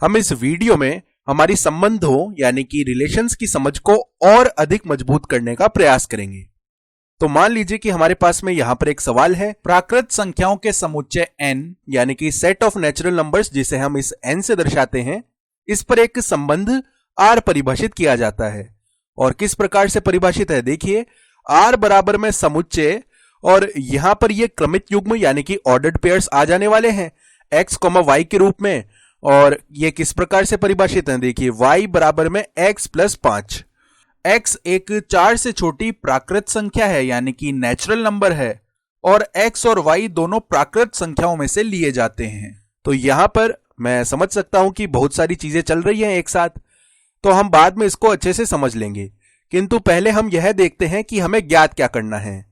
हम इस वीडियो में हमारी संबंधों यानी कि रिलेशंस की समझ को और अधिक मजबूत करने का प्रयास करेंगे। तो मान लीजिए कि हमारे पास में यहां पर एक सवाल है, प्राकृत संख्याओं के समुच्चय n यानी कि सेट ऑफ नेचुरल नंबर्स जिसे हम इस n से दर्शाते हैं, इस पर एक संबंध r परिभाषित किया जाता है। और किस प्रकार से परिभाषित है, देखिए r बराबर में समुच्चय और यहां पर ये क्रमित युग्म यानी कि ऑर्डर्ड पेयर्स आ जाने वाले हैं x, y के रूप में। और ये किस प्रकार से परिभाषित है, देखिए y बराबर में x प्लस 5। x एक 4 से छोटी प्राकृत संख्या है यानी कि नेचुरल नंबर है और x और y दोनों प्राकृत संख्याओं में से लिए जाते हैं। तो यहां पर मैं समझ सकता हूं कि बहुत सारी चीजें चल रही हैं एक साथ, तो हम बाद में इसको अच्छे से समझ लेंगे, किंतु पहले हम यह देखते हैं कि हमें ज्ञात क्या करना है।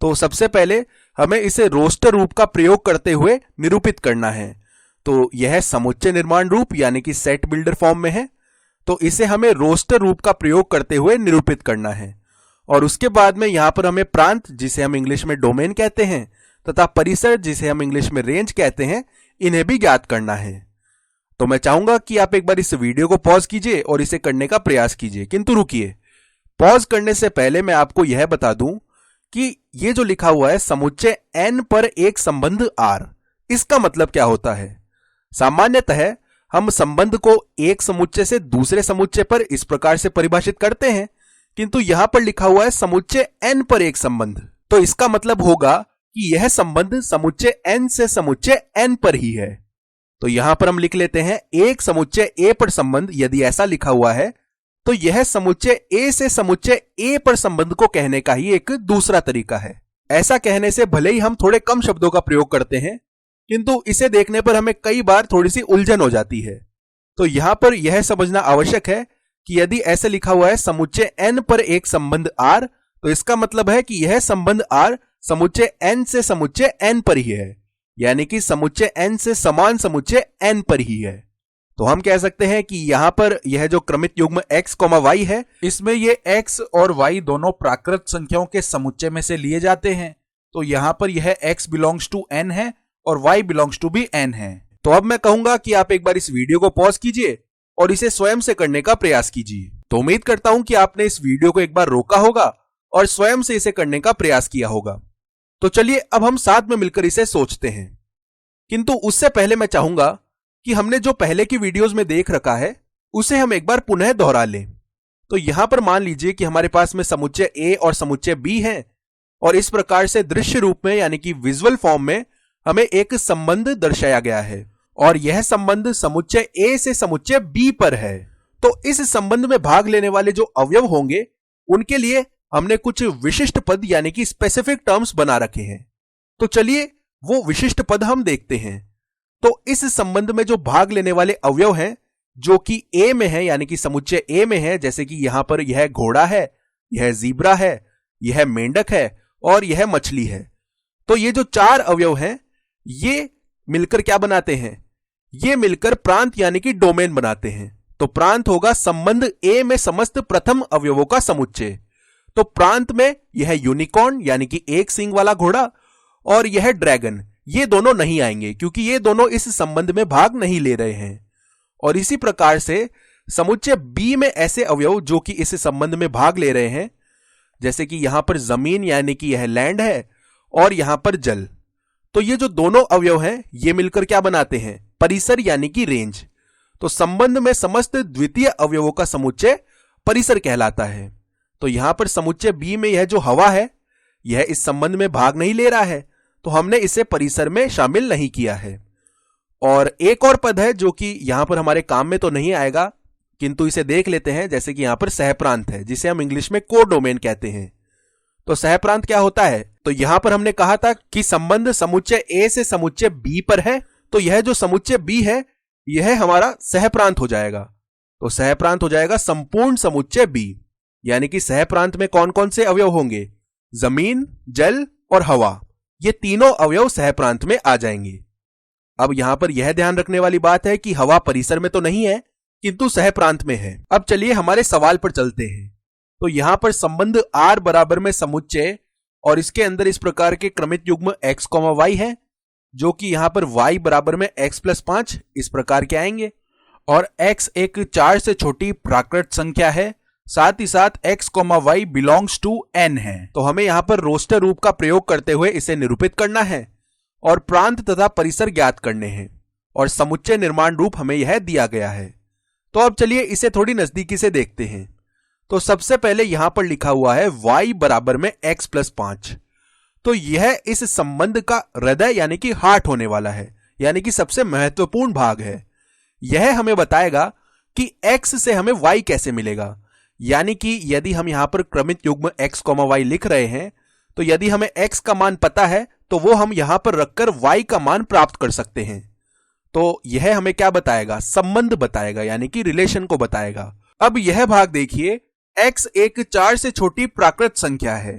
तो सबसे पहले हमें इसे रोस्टर रूप का प्रयोग करते हुए निरूपित करना है। तो यह समुच्चय निर्माण रूप यानी कि सेट बिल्डर फॉर्म में है, तो इसे हमें रोस्टर रूप का प्रयोग करते हुए निरूपित करना है। और उसके बाद में यहां पर हमें प्रांत जिसे हम इंग्लिश में डोमेन कहते हैं तथा परिसर जिसे हम इंग्लिश में रेंज कहते हैं, इन्हें भी ज्ञात करना है। तो मैं चाहूंगा कि आप एक बार इस वीडियो को पॉज कीजिए और इसे करने का प्रयास कीजिए, किंतु रुकिए, पॉज करने से पहले मैं आपको यह बता दूं कि ये जो लिखा हुआ है समुच्चय n पर एक संबंध r, इसका मतलब क्या होता है। सामान्यतः हम संबंध को एक समुच्चय से दूसरे समुच्चय पर इस प्रकार से परिभाषित करते हैं, किंतु यहां पर लिखा हुआ है समुच्चय n पर एक संबंध, तो इसका मतलब होगा कि यह संबंध समुच्चय n से समुच्चय n पर ही है। तो यहां पर हम लिख लेते हैं एक समुच्चय a पर संबंध। यदि ऐसा लिखा हुआ है तो यह समुच्चय a से समुच्चय a पर संबंध को कहने का ही एक दूसरा तरीका है। ऐसा कहने से भले ही हम थोड़े कम शब्दों का प्रयोग करते हैं, किंतु इसे देखने पर हमें कई बार थोड़ी सी उलझन हो जाती है। तो यहां पर यह समझना आवश्यक है कि यदि ऐसे लिखा हुआ है समुच्चय n पर एक संबंध r, तो इसका मतलब है कि यह संबंध r समुच्चय n से समुच्चय n पर ही है, यानी कि समुच्चय n से समान समुच्चय n पर ही है। तो हम कह सकते हैं कि यहां पर यह जो क्रमित युग्म x, y है, इसमें ये x और y दोनों प्राकृत संख्याओं के समुच्चय में से लिए जाते हैं। तो यहां पर यह x बिलोंग्स टू n है और y बिलोंग्स टू भी n है। तो अब मैं कहूंगा कि आप एक बार इस वीडियो को पॉज कीजिए और इसे स्वयं से करने का प्रयास कीजिए। तो उम्मीद करता हूं कि आपने इस वीडियो को एक बार रोका होगा और स्वयं से इसे करने का प्रयास किया होगा। तो चलिए अब हम साथ में मिलकर इसे सोचते हैं, किंतु उससे पहले मैं चाहूंगा कि हमने जो पहले की वीडियोस में देख रखा है उसे हम एक बार पुनः दोहरा लें। तो यहां पर मान लीजिए कि हमारे पास में समुच्चय A और समुच्चय B है और इस प्रकार से दृश्य रूप में यानी कि विजुअल फॉर्म में हमें एक संबंध दर्शाया गया है और यह संबंध समुच्चय A से समुच्चय B पर है। तो इस संबंध में भाग लेने वाले जो अवयव होंगे उनके लिए हमने कुछ विशिष्ट पद यानी कि स्पेसिफिक टर्म्स बना रखे हैं। तो चलिए वो विशिष्ट पद हम देखते हैं। तो इस संबंध में जो भाग लेने वाले अवयव हैं जो कि A में है यानी कि समुच्चय A में है, जैसे कि यहां पर यह घोड़ा है, यह जीब्रा है, यह मेंढक है और यह मछली है। तो ये जो चार अवयव हैं ये मिलकर क्या बनाते हैं, ये मिलकर प्रांत यानी कि डोमेन बनाते हैं। तो प्रांत होगा संबंध A में समस्त प्रथम अवयवों का समुच्चय। तो प्रांत में यह यूनिकॉर्न यानी कि एक सींग वाला घोड़ा और यह ड्रैगन, ये दोनों नहीं आएंगे क्योंकि ये दोनों इस संबंध में भाग नहीं ले रहे हैं। और इसी प्रकार से समुच्चय B में ऐसे अवयव जो कि इस संबंध में भाग ले रहे हैं, जैसे कि यहां पर जमीन यानी कि यह लैंड है और यहां पर जल। तो ये जो दोनों अवयव हैं ये मिलकर क्या बनाते हैं, परिसर यानी कि रेंज। तो संबंध में समस्त द्वितीय अवयवों का समुच्चय परिसर कहलाता है। तो यहां पर समुच्चय B में यह जो हवा है यह इस संबंध में भाग नहीं ले रहा है, तो हमने इसे परिसर में शामिल नहीं किया है। और एक और पद है जो कि यहां पर हमारे काम में तो नहीं आएगा, किंतु इसे देख लेते हैं, जैसे कि यहां पर सहप्रांत है जिसे हम इंग्लिश में कोडोमेन कहते हैं। तो सहप्रांत क्या होता है, तो यहां पर हमने कहा था कि संबंध समुच्चय A से समुच्चय B पर है, तो यह जो समुच्चय B है यह हमारा सहप्रांत हो जाएगा। तो सहप्रांत हो जाएगा संपूर्ण समुच्चय B, यानी कि सहप्रांत में कौन कौन से अवयव होंगे, जमीन, जल और हवा, ये तीनों अवयव सहप्रांत में आ जाएंगे। अब यहां पर यह ध्यान रखने वाली बात है कि हवा परिसर में तो नहीं है किंतु सहप्रांत में है। अब चलिए हमारे सवाल पर चलते हैं। तो यहां पर संबंध R बराबर में समुच्चय और इसके अंदर इस प्रकार के क्रमित युग्म x, y है, जो कि यहां पर y बराबर में x प्लस 5 इस प्रकार के आएंगे। और x एक 4 से छोटी प्राकृत संख्या है, साथ ही साथ x, y belongs to n है। तो हमें यहाँ पर रोस्टर रूप का प्रयोग करते हुए इसे निरूपित करना है और प्रांत तथा परिसर ज्ञात करने हैं और समुच्चय निर्माण रूप हमें यह दिया गया है। तो अब चलिए इसे थोड़ी नजदीकी से देखते हैं। तो सबसे पहले यहां पर लिखा हुआ है y बराबर में x प्लस 5। तो यह इस संबंध का हृदय यानी कि हार्ट होने वाला है, यानी कि सबसे महत्वपूर्ण भाग है। यह हमें बताएगा कि x से हमें y कैसे मिलेगा, यानी कि यदि हम यहां पर क्रमित युग्म x, y लिख रहे हैं तो यदि हमें x का मान पता है तो वो हम यहां पर रखकर y का मान प्राप्त कर सकते हैं। तो यह हमें क्या बताएगा, संबंध बताएगा, यानी कि रिलेशन को बताएगा। अब यह भाग देखिए, x एक 4 से छोटी प्राकृत संख्या है।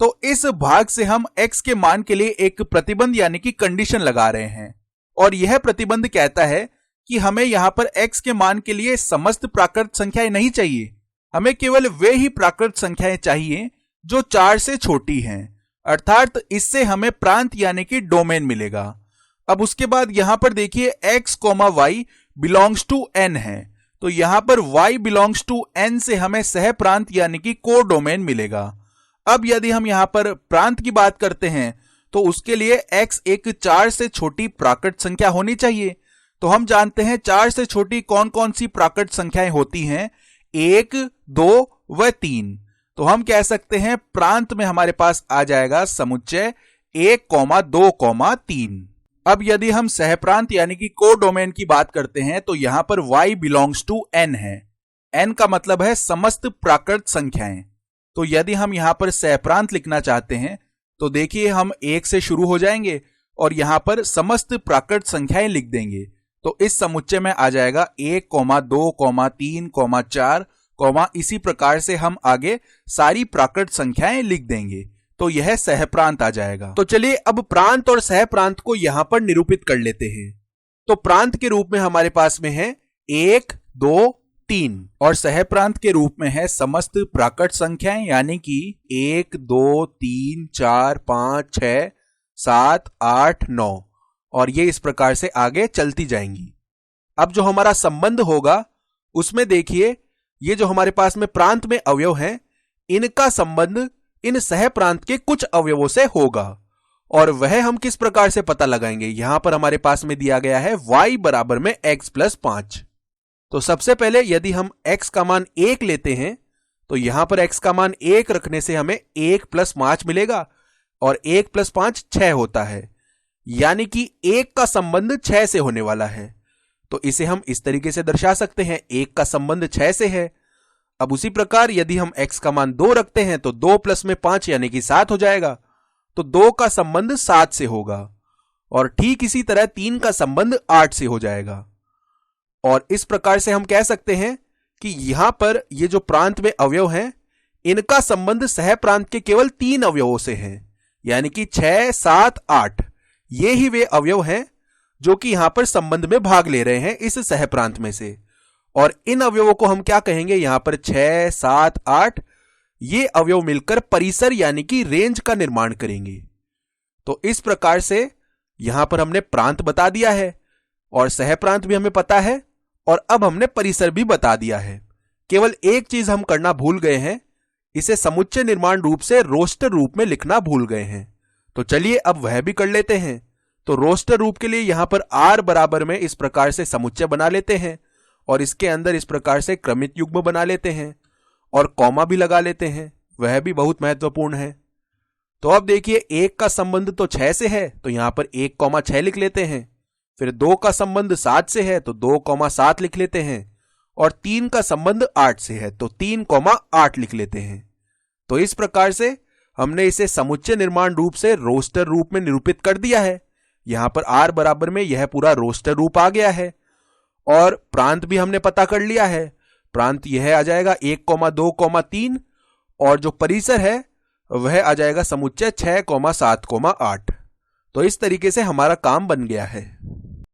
तो इस भाग से हम x के मान के लिए एक प्रतिबंध यानी कि कंडीशन लगा रहे हैं और यह प्रतिबंध कहता है कि हमें यहां पर x के मान के लिए समस्त प्राकृत संख्याएं नहीं चाहिए, हमें केवल वे ही प्राकृत संख्याएं चाहिए जो 4 से छोटी हैं, अर्थात इससे हमें प्रांत यानी कि डोमेन मिलेगा। अब उसके बाद यहां पर देखिए x, y belongs to n है, तो यहां पर y बिलोंग्स टू n से हमें सह प्रांत यानी कि को डोमेन मिलेगा। अब यदि हम यहां पर प्रांत की बात करते हैं तो उसके लिए x एक 4 से छोटी प्राकृत संख्या होनी चाहिए। तो हम जानते हैं 4 से छोटी कौन कौन सी प्राकृत संख्याएं होती हैं, 1, 2 व 3। तो हम कह सकते हैं प्रांत में हमारे पास आ जाएगा समुच्चय 1, 2, 3। अब यदि हम सहप्रांत यानी कि को डोमेन की बात करते हैं तो यहां पर y बिलोंग्स टू n है। n का मतलब है समस्त प्राकृत संख्याएं। तो यदि हम यहां पर सहप्रांत लिखना चाहते हैं तो देखिए हम 1 से शुरू हो जाएंगे और यहां पर समस्त प्राकृत संख्याएं लिख देंगे। तो इस समुच्चय में आ जाएगा 1, 2, 3, 4, इसी प्रकार से हम आगे सारी प्राकृत संख्याएं लिख देंगे। तो यह सहप्रांत आ जाएगा। तो चलिए अब प्रांत और सहप्रांत को यहां पर निरूपित कर लेते हैं। तो प्रांत के रूप में हमारे पास में है 1, 2, 3 और सहप्रांत के रूप में है समस्त प्राकृत संख्याएं यानी कि 1, 2, 3, 4, 5, 6, 7, 8, 9 और ये इस प्रकार से आगे चलती जाएंगी। अब जो हमारा संबंध होगा उसमें देखिए ये जो हमारे पास में प्रांत में अवयव हैं इनका संबंध इन सहप्रांत के कुछ अवयवों से होगा और वह हम किस प्रकार से पता लगाएंगे। यहां पर हमारे पास में दिया गया है y बराबर में x प्लस 5। तो सबसे पहले यदि हम x का मान 1 लेते हैं तो यहां पर x का मान 1 रखने से हमें 1 प्लस 5 मिलेगा और 1 प्लस 5 6 होता है, यानी कि 1 का संबंध 6 से होने वाला है। तो इसे हम इस तरीके से दर्शा सकते हैं, 1 का संबंध 6 से है। अब उसी प्रकार यदि हम x का मान 2 रखते हैं तो 2 प्लस में 5 यानी कि 7 हो जाएगा। तो 2 का संबंध 7 से होगा और ठीक इसी तरह 3 का संबंध 8 से हो जाएगा। और इस प्रकार से हम कह सकते हैं कि यहां पर ये जो प्रांत में अवयव हैं इनका संबंध सह प्रांत के केवल 3 अवयवों से है, यानी कि 6, 7, 8 ये ही वे अवयव हैं जो कि यहां पर संबंध में भाग ले रहे हैं इस सह प्रांत में से। और इन अवयवों को हम क्या कहेंगे, यहां पर 6, 7, 8 ये अवयव मिलकर परिसर यानी कि रेंज का निर्माण करेंगे। तो इस प्रकार से यहां पर हमने प्रांत बता दिया है और सहप्रांत भी हमें पता है और अब हमने परिसर भी बता दिया है। केवल एक चीज हम करना भूल गए हैं, इसे समुच्चय निर्माण रूप से रोस्टर रूप में लिखना भूल गए हैं। तो चलिए अब वह भी कर लेते हैं। तो रोस्टर रूप के लिए यहां पर r बराबर में इस प्रकार से समुच्चय बना लेते हैं और इसके अंदर इस प्रकार से क्रमित युग्म बना लेते हैं और कॉमा भी लगा लेते हैं, वह भी बहुत महत्वपूर्ण है। तो अब देखिए 1 का संबंध तो 6 से है तो यहां पर 1,6 लिख लेते हैं। फिर 2 का संबंध 7 से है तो 2,7 लिख लेते हैं और 3 का संबंध 8 से है तो 3,8 लिख लेते हैं। तो इस प्रकार से हमने इसे समुच्चय निर्माण रूप से रोस्टर रूप में निरूपित कर दिया है। यहां पर r बराबर में यह पूरा रोस्टर रूप आ गया है और प्रांत भी हमने पता कर लिया है। प्रांत यह आ जाएगा 1,2, 3 और जो परिसर है वह आ जाएगा समुच्चय 6, 7, 8। तो इस तरीके से हमारा काम बन गया है।